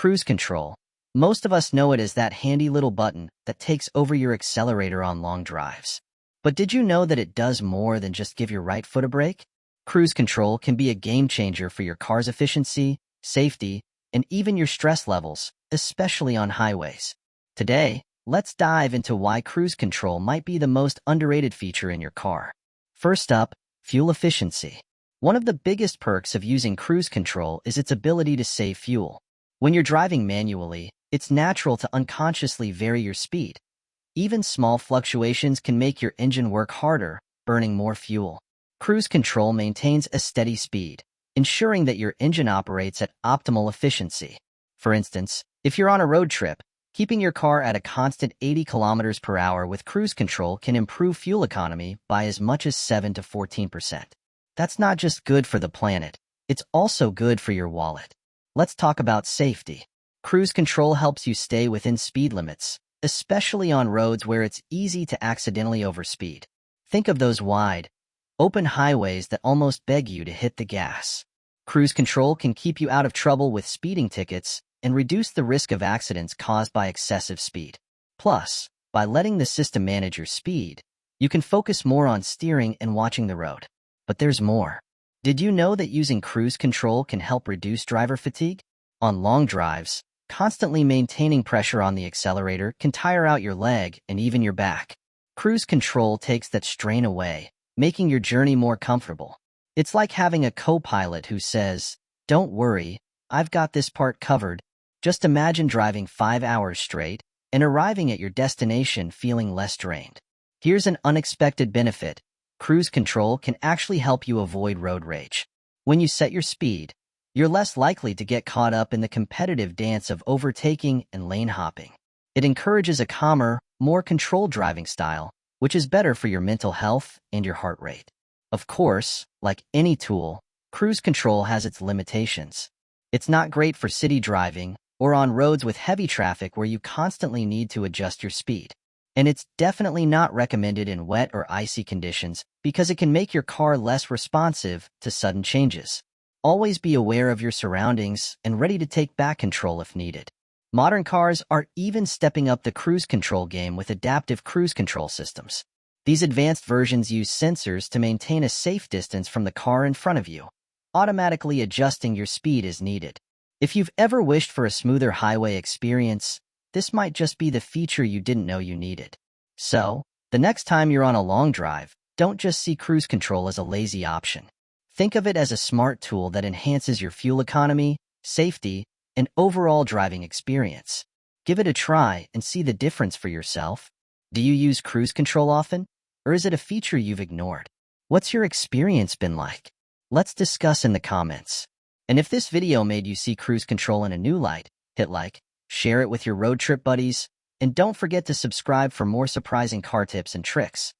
Cruise control. Most of us know it as that handy little button that takes over your accelerator on long drives. But did you know that it does more than just give your right foot a brake? Cruise control can be a game changer for your car's efficiency, safety, and even your stress levels, especially on highways. Today, let's dive into why cruise control might be the most underrated feature in your car. First up, fuel efficiency. One of the biggest perks of using cruise control is its ability to save fuel. When you're driving manually, it's natural to unconsciously vary your speed. Even small fluctuations can make your engine work harder, burning more fuel. Cruise control maintains a steady speed, ensuring that your engine operates at optimal efficiency. For instance, if you're on a road trip, keeping your car at a constant 80 kilometers per hour with cruise control can improve fuel economy by as much as 7 to 14%. That's not just good for the planet, it's also good for your wallet. Let's talk about safety. Cruise control helps you stay within speed limits, especially on roads where it's easy to accidentally overspeed. Think of those wide, open highways that almost beg you to hit the gas. Cruise control can keep you out of trouble with speeding tickets and reduce the risk of accidents caused by excessive speed. Plus, by letting the system manage your speed, you can focus more on steering and watching the road. But there's more. Did you know that using cruise control can help reduce driver fatigue? On long drives, constantly maintaining pressure on the accelerator can tire out your leg and even your back. Cruise control takes that strain away, making your journey more comfortable. It's like having a co-pilot who says, "Don't worry, I've got this part covered." Just imagine driving 5 hours straight and arriving at your destination feeling less drained. Here's an unexpected benefit. Cruise control can actually help you avoid road rage. When you set your speed, you're less likely to get caught up in the competitive dance of overtaking and lane hopping. It encourages a calmer, more controlled driving style, which is better for your mental health and your heart rate. Of course, like any tool, cruise control has its limitations. It's not great for city driving or on roads with heavy traffic where you constantly need to adjust your speed. And it's definitely not recommended in wet or icy conditions because it can make your car less responsive to sudden changes. Always be aware of your surroundings and ready to take back control if needed. Modern cars are even stepping up the cruise control game with adaptive cruise control systems. These advanced versions use sensors to maintain a safe distance from the car in front of you, automatically adjusting your speed as needed. If you've ever wished for a smoother highway experience, this might just be the feature you didn't know you needed. So, the next time you're on a long drive, don't just see cruise control as a lazy option. Think of it as a smart tool that enhances your fuel economy, safety, and overall driving experience. Give it a try and see the difference for yourself. Do you use cruise control often? Or is it a feature you've ignored? What's your experience been like? Let's discuss in the comments. And if this video made you see cruise control in a new light, hit like, share it with your road trip buddies, and don't forget to subscribe for more surprising car tips and tricks.